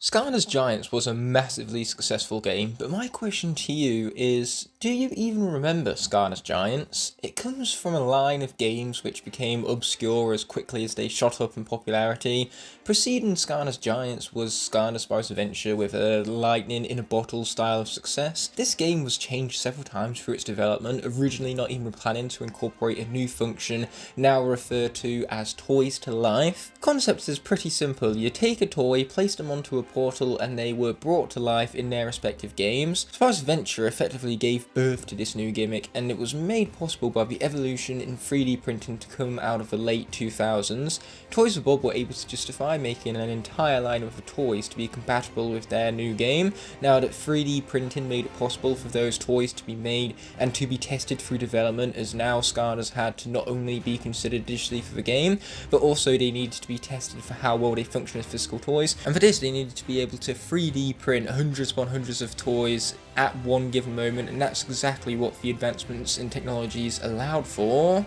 Skylanders Giants was a massively successful game, but my question to you is, do you even remember Skylanders Giants? It comes from a line of games which became obscure as quickly as they shot up in popularity. Preceding Skylanders Giants was Skylanders Sparrows Adventure with a lightning in a bottle style of success. This game was changed several times through its development, originally not even planning to incorporate a new function, now referred to as Toys to Life. The concept is pretty simple. You take a toy, place them onto a portal, and they were brought to life in their respective games. Sparrows Adventure effectively gave birth to this new gimmick, and it was made possible by the evolution in 3D printing to come out of the late 2000s. Toys for Bob were able to justify making an entire line of toys to be compatible with their new game, now that 3D printing made it possible for those toys to be made and to be tested through development, as now Skylanders had to not only be considered digitally for the game, but also they needed to be tested for how well they function as physical toys, and for this they needed to be able to 3D print hundreds upon hundreds of toys at one given moment, and that's exactly what the advancements in technologies allowed for.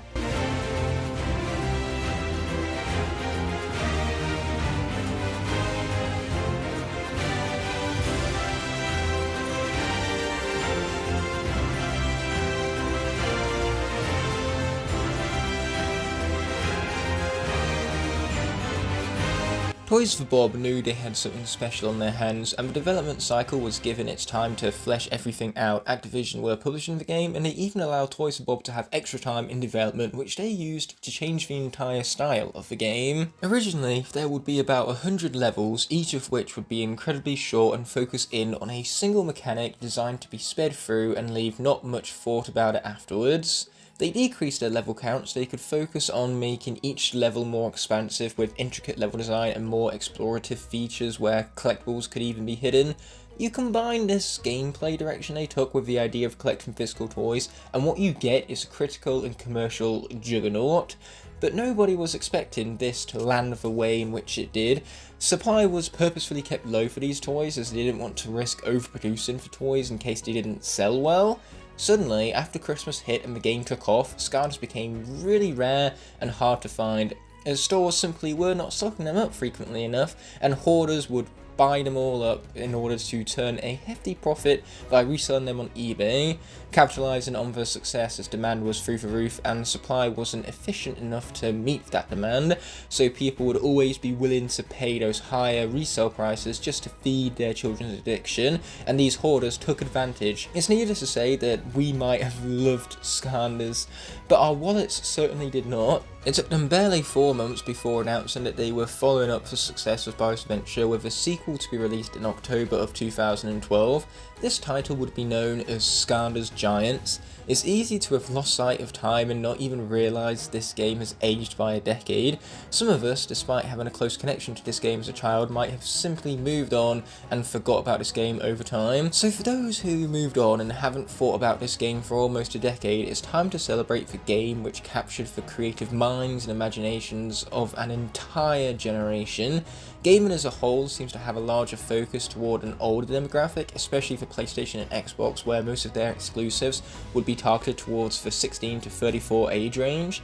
Toys for Bob knew they had something special on their hands, and the development cycle was given its time to flesh everything out. Activision were publishing the game, and they even allowed Toys for Bob to have extra time in development, which they used to change the entire style of the game. Originally, there would be about 100 levels, each of which would be incredibly short and focus in on a single mechanic designed to be sped through and leave not much thought about it afterwards. They decreased their level count so they could focus on making each level more expansive with intricate level design and more explorative features where collectibles could even be hidden. You combine this gameplay direction they took with the idea of collecting physical toys, and what you get is a critical and commercial juggernaut. But nobody was expecting this to land the way in which it did. Supply was purposefully kept low for these toys as they didn't want to risk overproducing for toys in case they didn't sell well. Suddenly, after Christmas hit and the game took off, Skylanders became really rare and hard to find, as stores simply were not stocking them up frequently enough, and hoarders would buy them all up in order to turn a hefty profit by reselling them on eBay, capitalizing on the success as demand was through the roof and supply wasn't efficient enough to meet that demand, so people would always be willing to pay those higher resale prices just to feed their children's addiction, and these hoarders took advantage. It's needless to say that we might have loved Skylanders, but our wallets certainly did not. It took them barely 4 months before announcing that they were following up the success of Sparrows Adventure with a sequel to be released in October of 2012. This title would be known as Skylanders Giants. It's easy to have lost sight of time and not even realise this game has aged by a decade. Some of us, despite having a close connection to this game as a child, might have simply moved on and forgot about this game over time. So for those who moved on and haven't thought about this game for almost a decade, it's time to celebrate the game which captured the creative minds and imaginations of an entire generation. Gaming as a whole seems to have a larger focus toward an older demographic, especially for PlayStation and Xbox, where most of their exclusives would be targeted towards the 16 to 34 age range.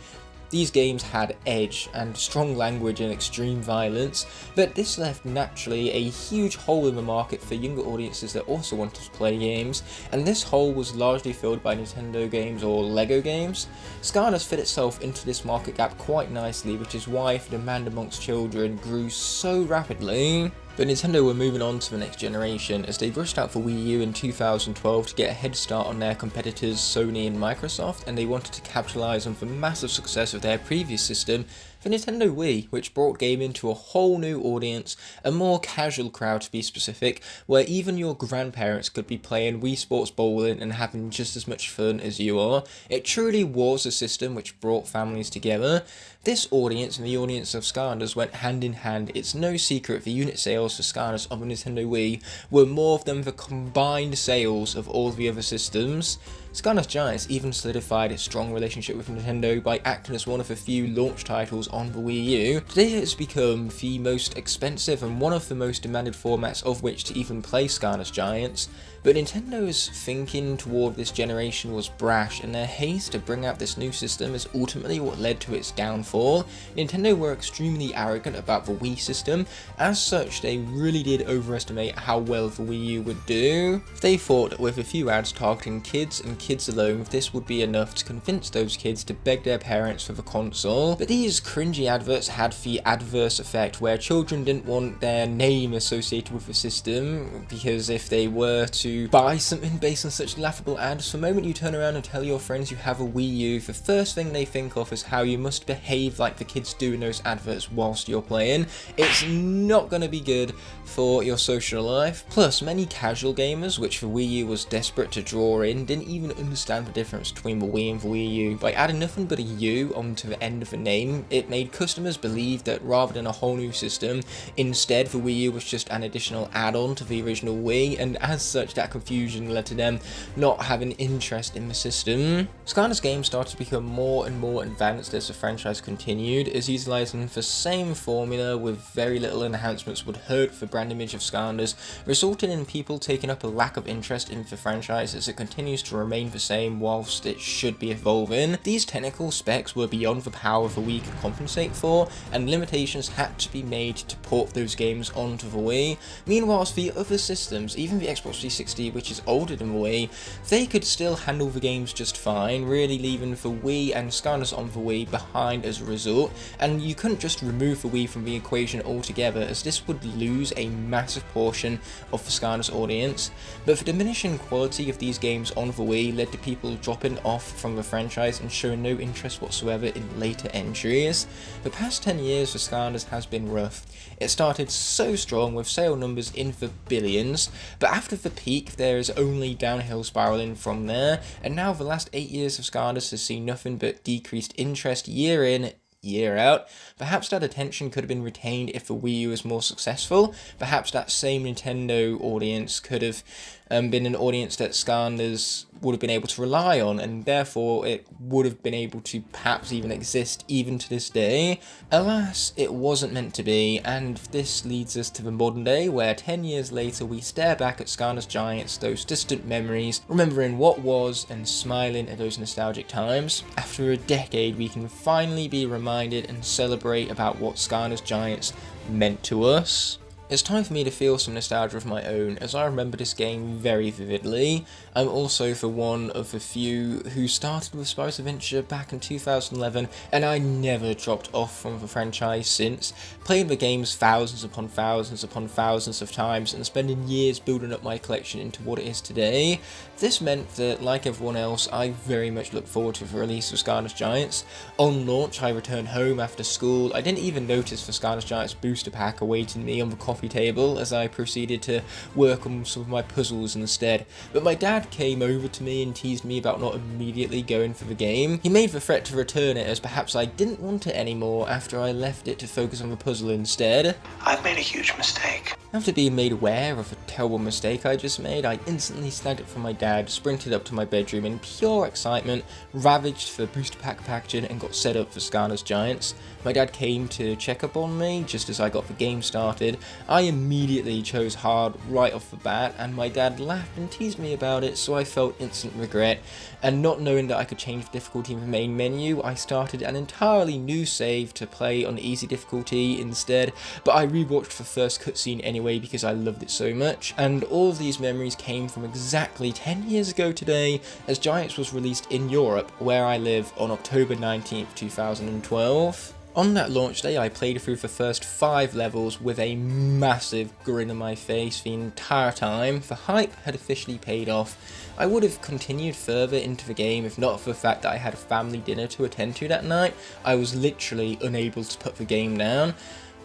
These games had edge and strong language and extreme violence, but this left naturally a huge hole in the market for younger audiences that also wanted to play games, and this hole was largely filled by Nintendo games or Lego games. Skylanders fit itself into this market gap quite nicely, which is why the demand amongst children grew so rapidly. But Nintendo were moving on to the next generation as they rushed out for Wii U in 2012 to get a head start on their competitors Sony and Microsoft, and they wanted to capitalise on the massive success of their previous system, the Nintendo Wii, which brought gaming to a whole new audience, a more casual crowd to be specific, where even your grandparents could be playing Wii Sports Bowling and having just as much fun as you are. It truly was a system which brought families together. This audience and the audience of Skylanders went hand in hand. It's no secret the unit sales for Skylanders on the Nintendo Wii were more than the combined sales of all the other systems. Skylanders Giants even solidified its strong relationship with Nintendo by acting as one of the few launch titles games on the Wii U, today it has become the most expensive and one of the most demanded formats of which to even play Skylanders Giants. But Nintendo's thinking toward this generation was brash, and their haste to bring out this new system is ultimately what led to its downfall. Nintendo were extremely arrogant about the Wii system. As such, they really did overestimate how well the Wii U would do. They thought that with a few ads targeting kids and kids alone, this would be enough to convince those kids to beg their parents for the console. But these cringy adverts had the adverse effect where children didn't want their name associated with the system, because if they were to buy something based on such laughable ads, the moment you turn around and tell your friends you have a Wii U, the first thing they think of is how you must behave like the kids do in those adverts whilst you're playing. It's not going to be good for your social life. Plus, many casual gamers, which the Wii U was desperate to draw in, didn't even understand the difference between the Wii and the Wii U. By adding nothing but a U onto the end of the name, it made customers believe that rather than a whole new system, instead the Wii U was just an additional add-on to the original Wii, and as such that confusion led to them not having interest in the system. Skylanders games started to become more and more advanced as the franchise continued, as utilizing the same formula with very little enhancements would hurt the brand image of Skylanders, resulting in people taking up a lack of interest in the franchise as it continues to remain the same whilst it should be evolving. These technical specs were beyond the power the Wii could compensate for, and limitations had to be made to port those games onto the Wii. Meanwhile, the other systems, even the Xbox 360, which is older than the Wii, they could still handle the games just fine, really leaving the Wii and Skylanders on the Wii behind as a result, and you couldn't just remove the Wii from the equation altogether, as this would lose a massive portion of the Skylanders audience. But the diminishing quality of these games on the Wii led to people dropping off from the franchise and showing no interest whatsoever in later entries. The past 10 years for Skylanders has been rough. It started so strong with sale numbers in the billions, but after the peak there is only downhill spiraling from there, and now the last 8 years of Skylanders has seen nothing but decreased interest year in, year out. Perhaps that attention could have been retained if the Wii U was more successful. Perhaps that same Nintendo audience could have been an audience that Skylanders would have been able to rely on, and therefore it would have been able to perhaps even exist even to this day. Alas, it wasn't meant to be, and this leads us to the modern day, where 10 years later we stare back at Skylanders Giants, those distant memories, remembering what was and smiling at those nostalgic times. After a decade we can finally be reminded and celebrate about what Skylanders Giants meant to us. It's time for me to feel some nostalgia of my own, as I remember this game very vividly. I'm also for one of the few who started with Spyro's Adventure back in 2011, and I never dropped off from the franchise since, playing the games thousands upon thousands upon thousands of times and spending years building up my collection into what it is today. This meant that, like everyone else, I very much look forward to the release of Skylanders Giants. On launch, I returned home after school. I didn't even notice the Skylanders Giants booster pack awaiting me on the coffee table as I proceeded to work on some of my puzzles instead. But my dad came over to me and teased me about not immediately going for the game. He made the threat to return it, as perhaps I didn't want it anymore after I left it to focus on the puzzle instead. I've made a huge mistake. After being made aware of a terrible mistake I just made, I instantly snagged it from my dad, sprinted up to my bedroom in pure excitement, ravaged for booster pack packaging and got set up for Skylanders Giants. My dad came to check up on me just as I got the game started. I immediately chose hard right off the bat, and my dad laughed and teased me about it, so I felt instant regret. And not knowing that I could change the difficulty in the main menu, I started an entirely new save to play on easy difficulty instead, but I rewatched the first cutscene anyway because I loved it so much. And all of these memories came from exactly 10 years ago today, as Giants was released in Europe, where I live, on October 19th, 2012. On that launch day, I played through the first 5 levels with a massive grin on my face the entire time. The hype had officially paid off. I would have continued further into the game if not for the fact that I had a family dinner to attend to that night. I was literally unable to put the game down.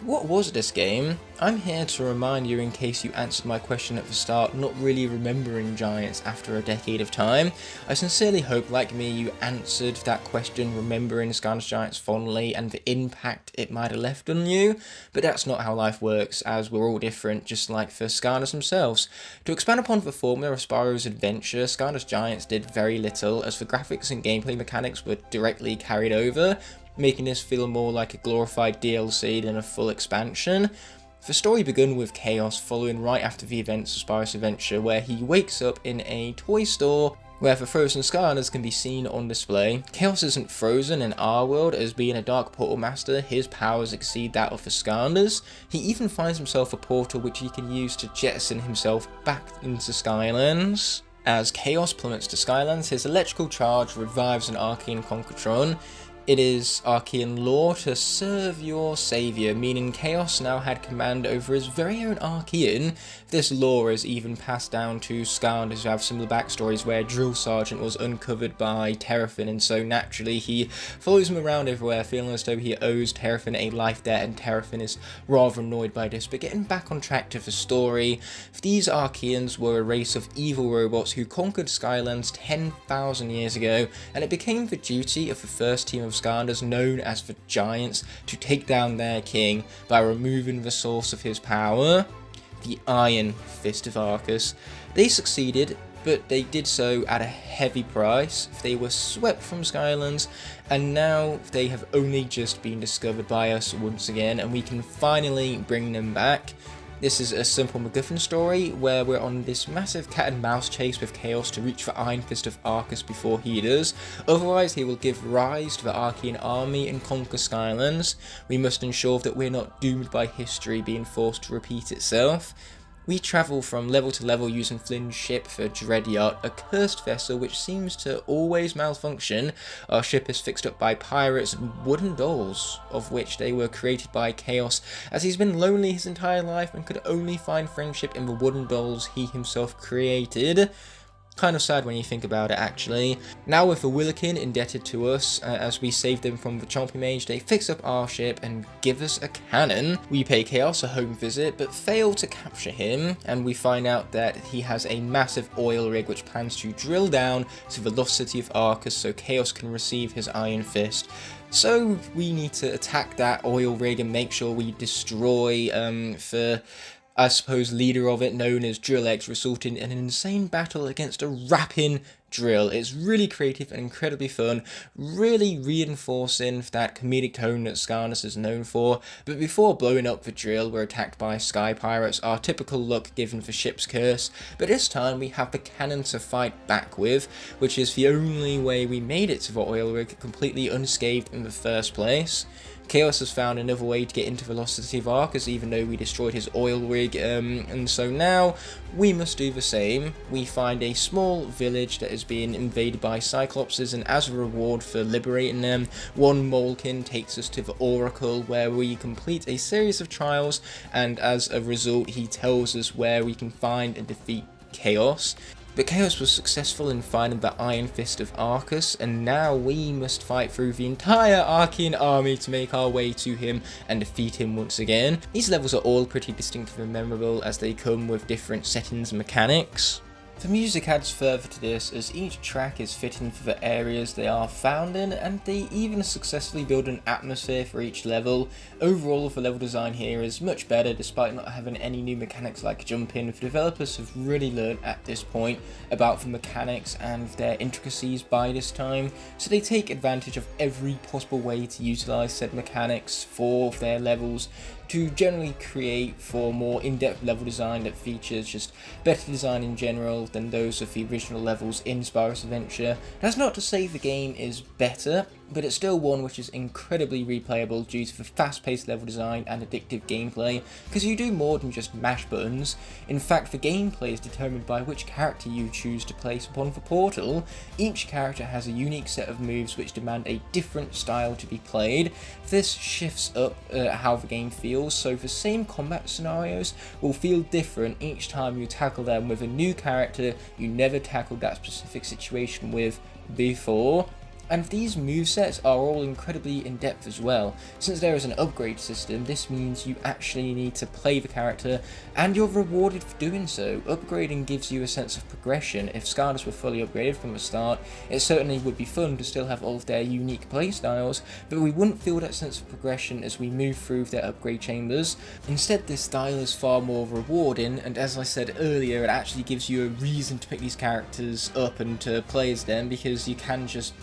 What was this game? I'm here to remind you, in case you answered my question at the start, not really remembering Giants after a decade of time. I sincerely hope, like me, you answered that question remembering Skylanders Giants fondly and the impact it might have left on you, but that's not how life works, as we're all different, just like the Skylanders themselves. To expand upon the formula of Spyro's Adventure, Skylanders Giants did very little, as the graphics and gameplay mechanics were directly carried over, making this feel more like a glorified DLC than a full expansion. The story began with Chaos following right after the events of Spyro's Adventure, where he wakes up in a toy store where the frozen Skylanders can be seen on display. Chaos isn't frozen in our world, as being a Dark Portal Master, his powers exceed that of the Skylanders. He even finds himself a portal which he can use to jettison himself back into Skylands. As Chaos plummets to Skylands, his electrical charge revives an Archean Concretron. It is Archean law to serve your saviour, meaning Chaos now had command over his very own Archean. This lore is even passed down to Skylanders who have similar backstories, where Drill Sergeant was uncovered by Terrafin, and so naturally he follows him around everywhere, feeling as though he owes Terrafin a life debt, and Terrafin is rather annoyed by this. But getting back on track to the story, these Archeans were a race of evil robots who conquered Skylands 10,000 years ago, and it became the duty of the first team of Skylanders, known as the Giants, to take down their king by removing the source of his power, the Iron Fist of Arcus. They succeeded, but they did so at a heavy price. They were swept from Skylands, and now they have only just been discovered by us once again, and we can finally bring them back. This is a simple MacGuffin story where we're on this massive cat and mouse chase with Chaos to reach the Iron Fist of Arcus before he does. Otherwise, he will give rise to the Archean army and conquer Skylands. We must ensure that we're not doomed by history being forced to repeat itself. We travel from level to level using Flynn's ship, the Dread Yacht, a cursed vessel which seems to always malfunction. Our ship is fixed up by pirates and wooden dolls, of which they were created by Chaos, as he's been lonely his entire life and could only find friendship in the wooden dolls he himself created. Kind of sad when you think about it, actually. Now with the Willikin indebted to us, as we save them from the Chompy Mage, they fix up our ship and give us a cannon. We pay Chaos a home visit, but fail to capture him, and we find out that he has a massive oil rig which plans to drill down to the lost city of Arcus so Chaos can receive his Iron Fist. So we need to attack that oil rig and make sure we destroy the, I suppose, leader of it, known as Drill X, resulting in an insane battle against a rapping drill. It's really creative and incredibly fun, really reinforcing that comedic tone that Skylanders is known for. But before blowing up the drill, we're attacked by Sky Pirates, our typical luck given for Ship's Curse, but this time we have the cannon to fight back with, which is the only way we made it to the oil rig completely unscathed in the first place. Chaos has found another way to get into the lost city of Arcus, even though we destroyed his oil rig, and so now we must do the same. We find a small village that is being invaded by Cyclopses, and as a reward for liberating them, one Molkin takes us to the Oracle, where we complete a series of trials, and as a result he tells us where we can find and defeat Chaos. But Chaos was successful in finding the Iron Fist of Arcus, and now we must fight through the entire Archean army to make our way to him and defeat him once again. These levels are all pretty distinctive and memorable, as they come with different settings and mechanics. The music adds further to this, as each track is fitting for the areas they are found in, and they even successfully build an atmosphere for each level. Overall, the level design here is much better, despite not having any new mechanics like jumping. The developers have really learned at this point about the mechanics and their intricacies by this time, so they take advantage of every possible way to utilise said mechanics for their levels, to generally create for more in-depth level design that features just better design in general than those of the original levels in Spyro's Adventure. That's not to say the game is better, but it's still one which is incredibly replayable due to the fast-paced level design and addictive gameplay, because you do more than just mash buttons. In fact, the gameplay is determined by which character you choose to place upon the portal. Each character has a unique set of moves which demand a different style to be played. This shifts up how the game feels, so the same combat scenarios will feel different each time you tackle them with a new character you never tackled that specific situation with before. And these movesets are all incredibly in-depth as well. Since there is an upgrade system, this means you actually need to play the character, and you're rewarded for doing so. Upgrading gives you a sense of progression. If Skylanders were fully upgraded from the start, it certainly would be fun to still have all of their unique playstyles, but we wouldn't feel that sense of progression as we move through their upgrade chambers. Instead, this style is far more rewarding, and as I said earlier, it actually gives you a reason to pick these characters up and to play as them, because you can just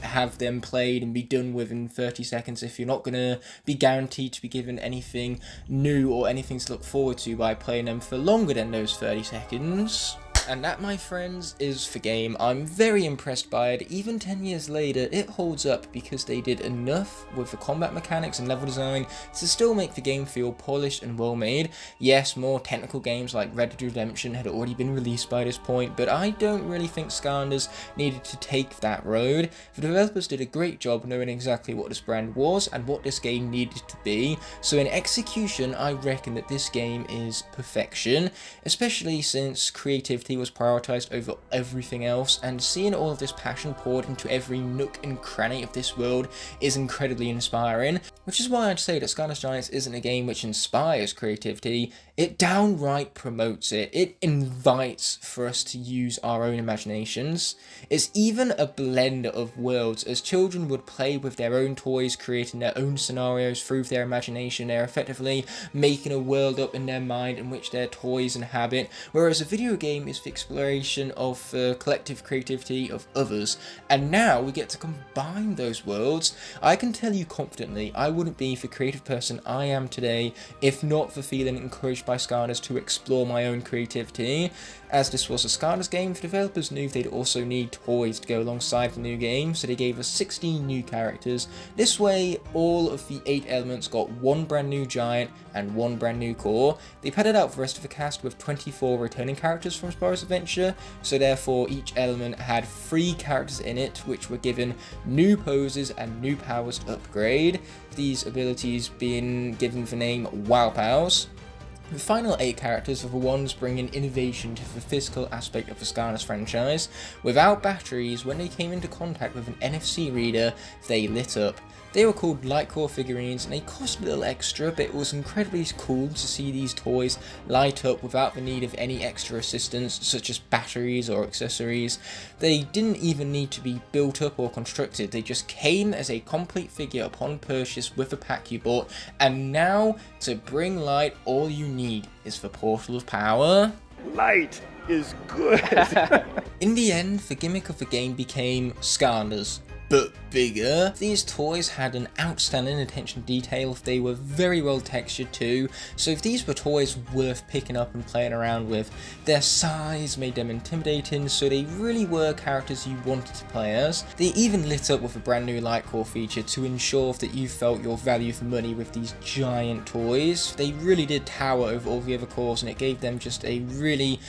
have them played and be done within 30 seconds if you're not going to be guaranteed to be given anything new or anything to look forward to by playing them for longer than those 30 seconds. And that, my friends, is the game. I'm very impressed by it. Even 10 years later, it holds up because they did enough with the combat mechanics and level design to still make the game feel polished and well made. Yes, more technical games like Red Dead Redemption had already been released by this point, but I don't really think Skylanders needed to take that road. The developers did a great job knowing exactly what this brand was and what this game needed to be, so in execution, I reckon that this game is perfection, especially since creativity was prioritized over everything else, and seeing all of this passion poured into every nook and cranny of this world is incredibly inspiring, which is why I'd say that Skylanders Giants isn't a game which inspires creativity, it downright promotes it. It invites for us to use our own imaginations. It's even a blend of worlds, as children would play with their own toys, creating their own scenarios through their imagination. They're effectively making a world up in their mind in which their toys inhabit, whereas a video game is the exploration of the collective creativity of others. And now we get to combine those worlds. I can tell you confidently, I wouldn't be the creative person I am today if not for feeling encouraged by Skylanders to explore my own creativity. As this was a Skylanders game, the developers knew they'd also need toys to go alongside the new game, so they gave us 16 new characters. This way, all of the 8 elements got one brand new giant and one brand new core. They padded out the rest of the cast with 24 returning characters from Spyro's Adventure, so therefore each element had 3 characters in it, which were given new poses and new powers to upgrade, these abilities being given the name Wow Pals. The final 8 characters are the ones bringing innovation to the physical aspect of the Skylanders franchise. Without batteries, when they came into contact with an NFC reader, they lit up. They were called Lightcore figurines and they cost a little extra, but it was incredibly cool to see these toys light up without the need of any extra assistance such as batteries or accessories. They didn't even need to be built up or constructed, they just came as a complete figure upon purchase with the pack you bought, and now to bring light all you need is the Portal of Power. Light is good! In the end, the gimmick of the game became Skylanders, but bigger. These toys had an outstanding attention to detail, they were very well textured too, so if these were toys worth picking up and playing around with, their size made them intimidating, so they really were characters you wanted to play as. They even lit up with a brand new light core feature to ensure that you felt your value for money with these giant toys. They really did tower over all the other cores, and it gave them just a really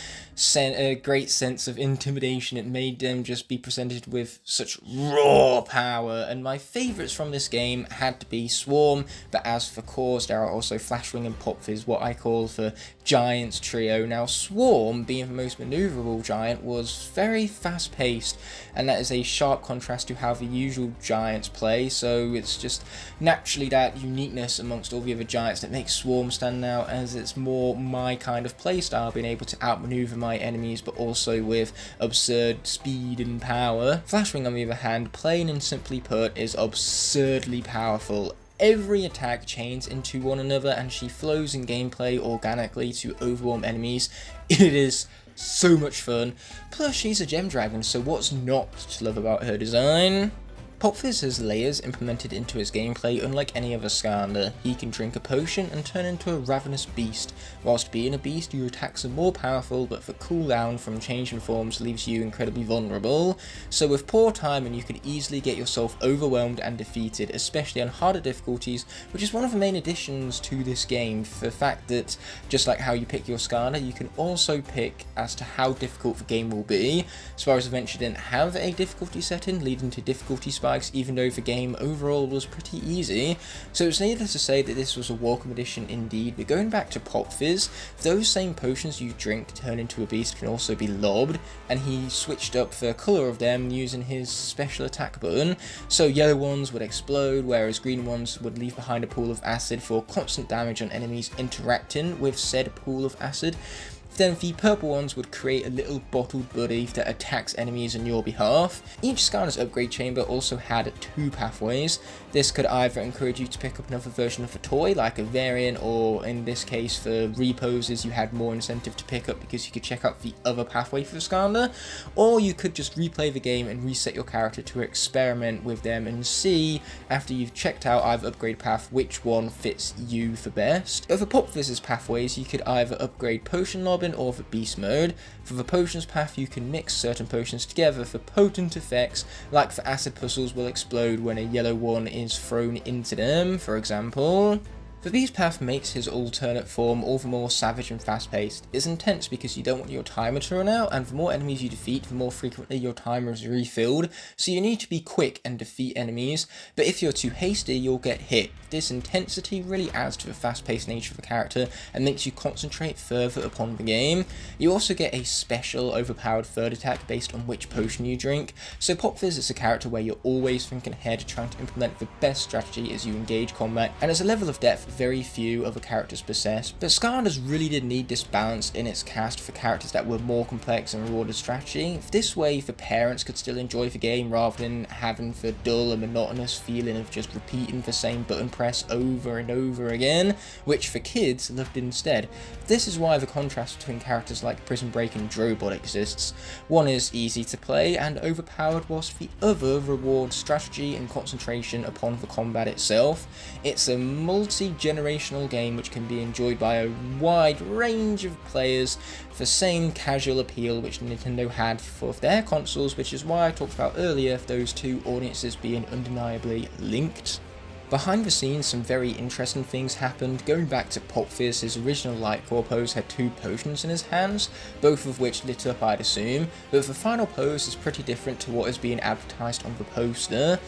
great sense of intimidation. It made them just be presented with such raw power, and my favourites from this game had to be Swarm, but as for cores, there are also Flashwing and Popfizz, what I call the Giants trio. Now Swarm, being the most manoeuvrable giant, was very fast paced, and that is a sharp contrast to how the usual giants play, so it's just naturally that uniqueness amongst all the other giants that makes Swarm stand out, as it's more my kind of playstyle, being able to outmaneuver my enemies but also with absurd speed and power. Flashwing, on the other hand, plain and simply put, is absurdly powerful. Every attack chains into one another and she flows in gameplay organically to overwhelm enemies. It is so much fun. Plus she's a gem dragon, so what's not to love about her design? Popfizz has layers implemented into his gameplay unlike any other Skylander. He can drink a potion and turn into a ravenous beast. Whilst being a beast, your attacks are more powerful, but the cooldown from changing forms leaves you incredibly vulnerable. So with poor timing, you could easily get yourself overwhelmed and defeated, especially on harder difficulties, which is one of the main additions to this game. The fact that, just like how you pick your Skylander, you can also pick as to how difficult the game will be. Spyro's Adventure didn't have a difficulty setting, leading to difficulty spikes, even though the game overall was pretty easy, so it's needless to say that this was a welcome addition indeed. But going back to Popfizz, those same potions you drink to turn into a beast can also be lobbed, and he switched up the colour of them using his special attack button, so yellow ones would explode, whereas green ones would leave behind a pool of acid for constant damage on enemies interacting with said pool of acid. Then the purple ones would create a little bottled buddy that attacks enemies on your behalf. Each Skylanders upgrade chamber also had 2 pathways. This could either encourage you to pick up another version of a toy, like a variant, or in this case for reposes you had more incentive to pick up because you could check out the other pathway for the Skylander, or you could just replay the game and reset your character to experiment with them and see, after you've checked out either upgrade path, which one fits you the best. But for Pop Fizz's pathways, you could either upgrade potion lobbing or the beast mode. For the potions path, you can mix certain potions together for potent effects, like the acid puzzles will explode when a yellow one is thrown into them, for example. The beast path makes his alternate form all the more savage and fast paced. It's intense because you don't want your timer to run out, and the more enemies you defeat, the more frequently your timer is refilled, so you need to be quick and defeat enemies, but if you're too hasty you'll get hit. This intensity really adds to the fast paced nature of the character and makes you concentrate further upon the game. You also get a special overpowered third attack based on which potion you drink, so Pop Fizz is a character where you're always thinking ahead, trying to implement the best strategy as you engage combat, and as a level of depth very few other characters possess. But Skylanders really did need this balance in its cast for characters that were more complex and rewarded strategy. This way the parents could still enjoy the game rather than having the dull and monotonous feeling of just repeating the same button press over and over again, which the kids loved instead. This is why the contrast between characters like Prison Break and Drobot exists. One is easy to play and overpowered, whilst the other rewards strategy and concentration upon the combat itself. It's a multi-generational game which can be enjoyed by a wide range of players, the same casual appeal which Nintendo had for their consoles, which is why I talked about earlier those two audiences being undeniably linked. Behind the scenes, some very interesting things happened. Going back to Pop Fizz, his original Light Core pose had 2 potions in his hands, both of which lit up I'd assume, but the final pose is pretty different to what is being advertised on the poster.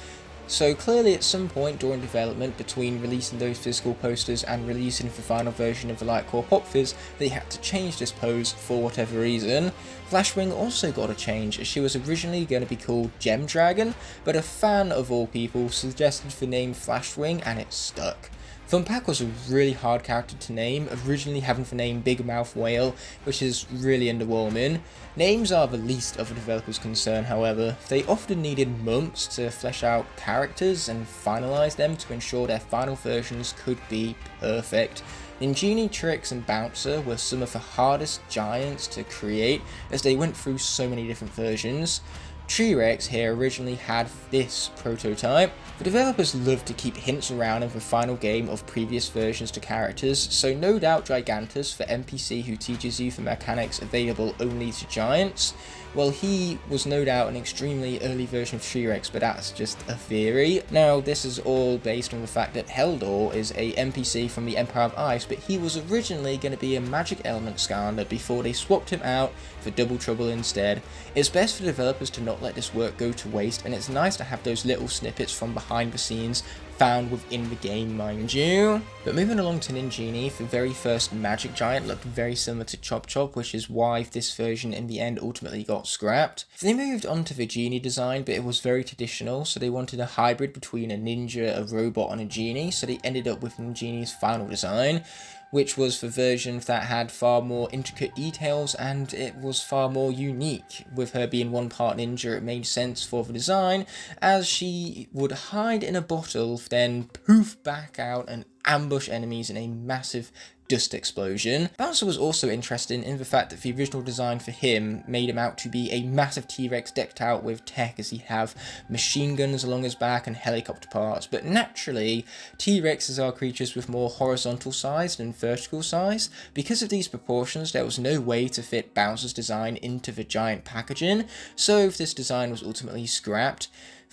So clearly at some point during development, between releasing those physical posters and releasing the final version of the Light Core Pop Fizz, they had to change this pose for whatever reason. Flashwing also got a change, as she was originally going to be called Gem Dragon, but a fan of all people suggested the name Flashwing and it stuck. Thumbpack was a really hard character to name, originally having the name Big Mouth Whale, which is really underwhelming. Names are the least of the developer's concern, however. They often needed months to flesh out characters and finalise them to ensure their final versions could be perfect. Ninjini, Trix and Bouncer were some of the hardest giants to create, as they went through so many different versions. T-Rex here originally had this prototype. The developers loved to keep hints around in the final game of previous versions to characters, so no doubt Gigantus, the NPC who teaches you the mechanics available only to giants, well, he was no doubt an extremely early version of T-Rex, but that's just a theory. Now, this is all based on the fact that Heldor is a NPC from the Empire of Ice, but he was originally going to be a magic element Skylander before they swapped him out for Double Trouble instead. It's best for developers to not let this work go to waste, and it's nice to have those little snippets from behind the scenes found within the game, mind you. But moving along to Ninjini, the very first magic giant looked very similar to Chop Chop, which is why this version in the end ultimately got scrapped. They moved on to the genie design, but it was very traditional, so they wanted a hybrid between a ninja, a robot and a genie, so they ended up with Ninjini's final design, which was the version that had far more intricate details and it was far more unique. With her being one part ninja, it made sense for the design, as she would hide in a bottle, then poof back out and ambush enemies in a massive dust explosion. Bouncer was also interesting in the fact that the original design for him made him out to be a massive T-Rex decked out with tech, as he'd have machine guns along his back and helicopter parts, but naturally T-Rexes are creatures with more horizontal size than vertical size. Because of these proportions, there was no way to fit Bouncer's design into the giant packaging, so this design was ultimately scrapped.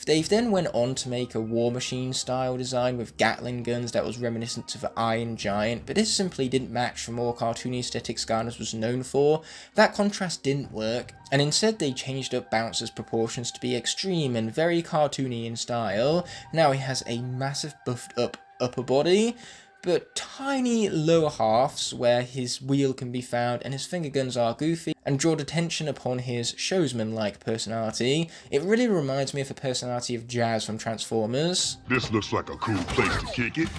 They then went on to make a War Machine style design with Gatling guns that was reminiscent to the Iron Giant, but this simply didn't match the more cartoony aesthetic Skylanders was known for. That contrast didn't work, and instead they changed up Bouncer's proportions to be extreme and very cartoony in style. Now he has a massive buffed up upper body, but tiny lower halves where his wheel can be found, and his finger guns are goofy and draw attention upon his showsman-like personality. It really reminds me of the personality of Jazz from Transformers. This looks like a cool place to kick it.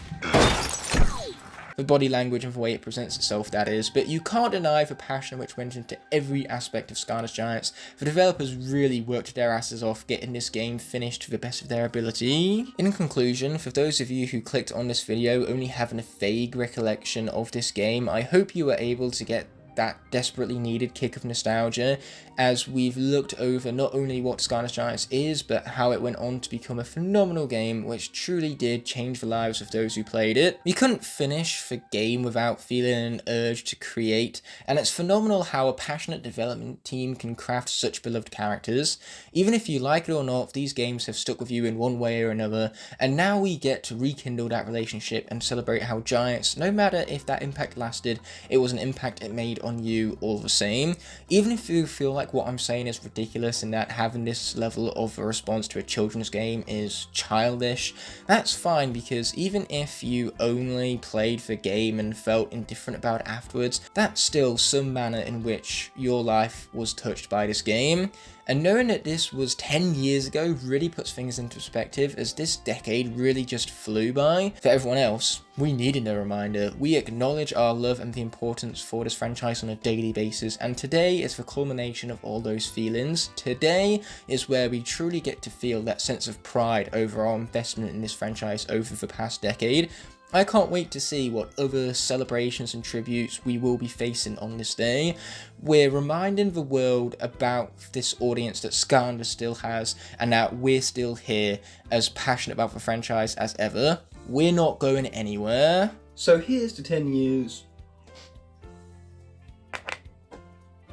The body language and the way it presents itself, that is, but you can't deny the passion which went into every aspect of Skylanders Giants. The developers really worked their asses off getting this game finished to the best of their ability. In conclusion, for those of you who clicked on this video only having a vague recollection of this game, I hope you were able to get that desperately needed kick of nostalgia as we've looked over not only what Skylanders Giants is, but how it went on to become a phenomenal game which truly did change the lives of those who played it. You couldn't finish the game without feeling an urge to create, and it's phenomenal how a passionate development team can craft such beloved characters. Even if you like it or not, these games have stuck with you in one way or another, and now we get to rekindle that relationship and celebrate how Giants, no matter if that impact lasted, it was an impact it made on you all the same. Even if you feel like what I'm saying is ridiculous and that having this level of a response to a children's game is childish, that's fine, because even if you only played the game and felt indifferent about it afterwards, that's still some manner in which your life was touched by this game. And knowing that this was 10 years ago really puts things into perspective, as this decade really just flew by. For everyone else, we needed a reminder. We acknowledge our love and the importance for this franchise on a daily basis, and today is the culmination of all those feelings. Today is where we truly get to feel that sense of pride over our investment in this franchise over the past decade. I can't wait to see what other celebrations and tributes we will be facing on this day. We're reminding the world about this audience that Skylanders still has, and that we're still here, as passionate about the franchise as ever. We're not going anywhere. So here's to 10 years.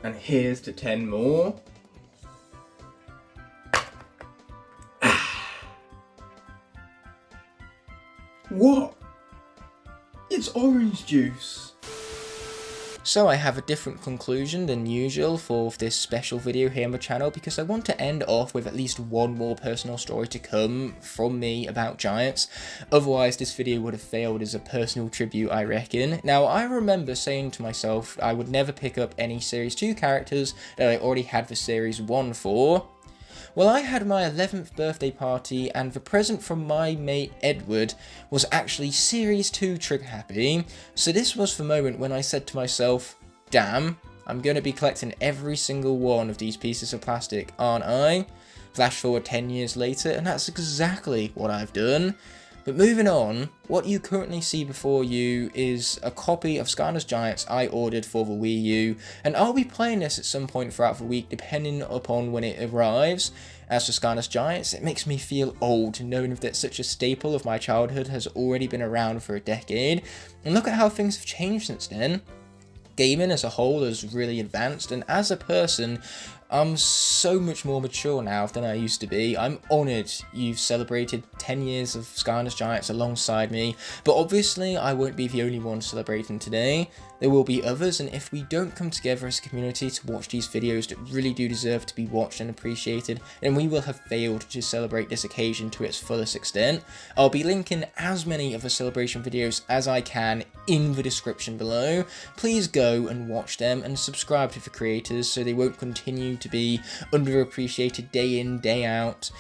And here's to 10 more. What? It's orange juice. So I have a different conclusion than usual for this special video here on the channel, because I want to end off with at least one more personal story to come from me about Giants. Otherwise this video would have failed as a personal tribute, I reckon. Now, I remember saying to myself I would never pick up any Series 2 characters that I already had the Series 1 for. Well, I had my 11th birthday party, and the present from my mate Edward was actually Series 2 trigger happy. So this was the moment when I said to myself, damn, I'm going to be collecting every single one of these pieces of plastic, aren't I? Flash forward 10 years later, and that's exactly what I've done. But moving on, what you currently see before you is a copy of Skylanders Giants I ordered for the Wii U, and I'll be playing this at some point throughout the week depending upon when it arrives. As for Skylanders Giants, it makes me feel old knowing that such a staple of my childhood has already been around for a decade, and look at how things have changed since then. Gaming as a whole has really advanced, and as a person, I'm so much more mature now than I used to be. I'm honoured you've celebrated 10 years of Skylanders Giants alongside me, but obviously I won't be the only one celebrating today. There will be others, and if we don't come together as a community to watch these videos that really do deserve to be watched and appreciated, then we will have failed to celebrate this occasion to its fullest extent. I'll be linking as many of the celebration videos as I can in the description below. Please go and watch them and subscribe to the creators so they won't continue to be underappreciated day in, day out.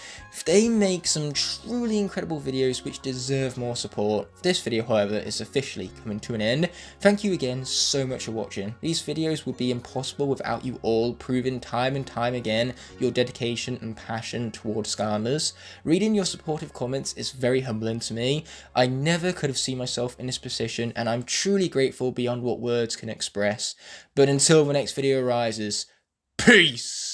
They make some truly incredible videos which deserve more support. This video, however, is officially coming to an end. Thank you again so much for watching. These videos would be impossible without you all proving time and time again your dedication and passion towards Skylanders. Reading your supportive comments is very humbling to me. I never could have seen myself in this position, and I'm truly grateful beyond what words can express. But until the next video arises, peace!